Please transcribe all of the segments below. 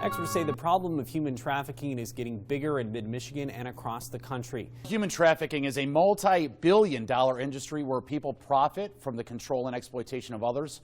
Experts say the problem of human trafficking is getting bigger in mid-Michigan and across the country. Human trafficking is a multi-billion-dollar industry where people profit from the control and exploitation of others.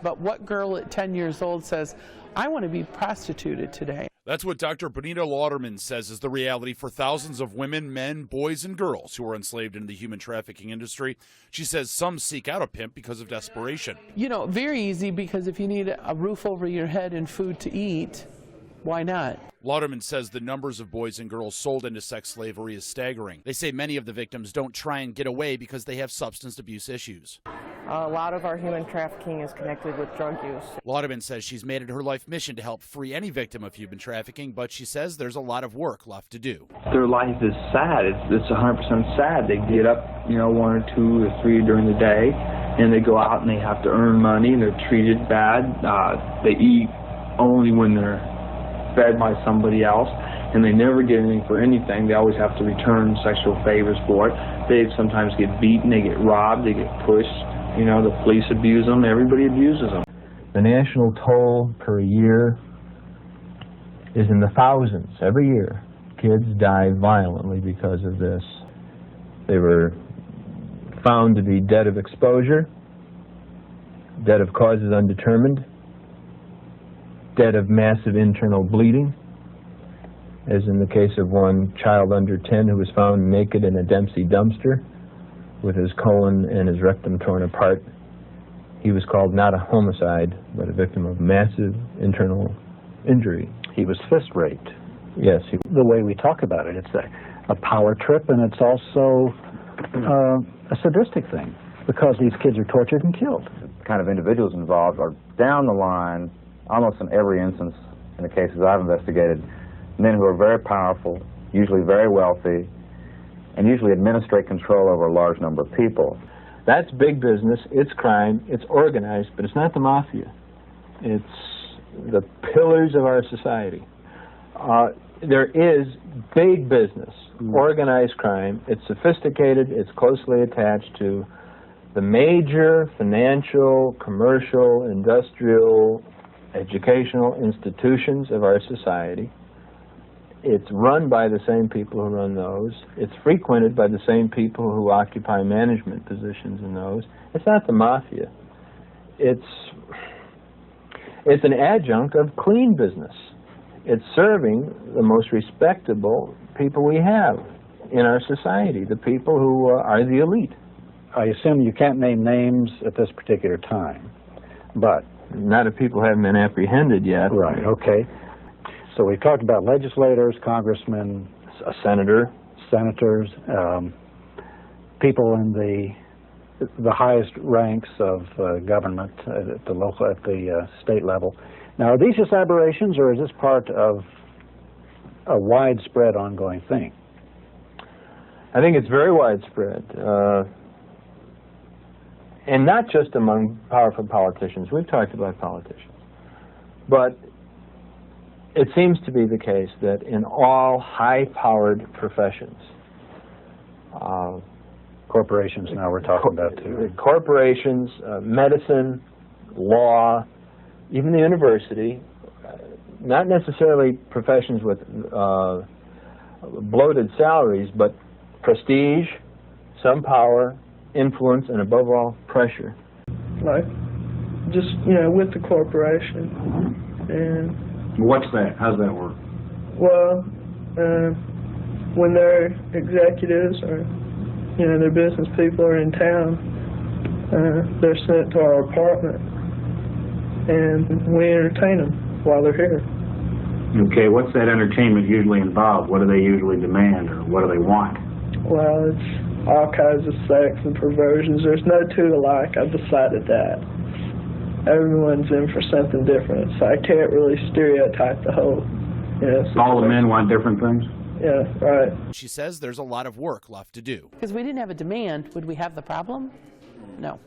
But what girl at 10 years old says, I want to be prostituted today? That's what Dr. Benita Lauderman says is the reality for thousands of women, men, boys, and girls who are enslaved in the human trafficking industry. She says some seek out a pimp because of desperation. You know, very easy, because if you need a roof over your head and food to eat, why not? Lauderman says the numbers of boys and girls sold into sex slavery is staggering. They say many of the victims don't try and get away because they have substance abuse issues. A lot of our human trafficking is connected with drug use. Lauderman says she's made it her life mission to help free any victim of human trafficking, but she says there's a lot of work left to do. Their life is sad. It's 100% sad. They get up, 1 or 2 or 3 during the day, and they go out and they have to earn money, and they're treated bad. They eat only when they're fed by somebody else, and they never get anything for anything. They always have to return sexual favors for it. They sometimes get beaten, they get robbed, they get pushed. The police abuse them, everybody abuses them. The national toll per year is in the thousands every year. Kids die violently because of this. They were found to be dead of exposure, dead of causes undetermined, dead of massive internal bleeding, as in the case of one child under 10 who was found naked in a Dempsey dumpster with his colon and his rectum torn apart. He was called not a homicide, but a victim of massive internal injury. He was fist raped. Yes. The way we talk about it, it's a power trip, and it's also a sadistic thing, because these kids are tortured and killed. The kind of individuals involved are down the line, almost in every instance, in the cases I've investigated, men who are very powerful, usually very wealthy, and usually administrate control over a large number of people. That's big business, it's crime, it's organized, but it's not the mafia. It's the pillars of our society. There is big business, organized crime. It's sophisticated, it's closely attached to the major financial, commercial, industrial, educational institutions of our society. It's run by the same people who run those. It's frequented by the same people who occupy management positions in those. It's not the mafia. It's an adjunct of clean business. It's serving the most respectable people we have in our society, the people who are the elite. I assume you can't name names at this particular time, but... Not if people haven't been apprehended yet. Right, okay. So we talked about legislators, congressmen, a senator, senators, people in the highest ranks of government at the state level. Now, are these just aberrations, or is this part of a widespread ongoing thing? I think it's very widespread, and not just among powerful politicians. We've talked about politicians, but it seems to be the case that in all high-powered professions, corporations now we're talking about too. Corporations, medicine, law, even the university, not necessarily professions with bloated salaries, but prestige, some power, influence, and above all, pressure. Like, just, with the corporation. And what's that? How's that work? Well, when their executives or, their business people are in town, they're sent to our apartment, and we entertain them while they're here. Okay, what's that entertainment usually involve? What do they usually demand, or what do they want? Well, it's all kinds of sex and perversions. There's no two alike. I've decided that. Everyone's in for something different, so I can't really stereotype the whole. All the men want different things? Yeah, right. She says there's a lot of work left to do. Because we didn't have a demand, would we have the problem? No.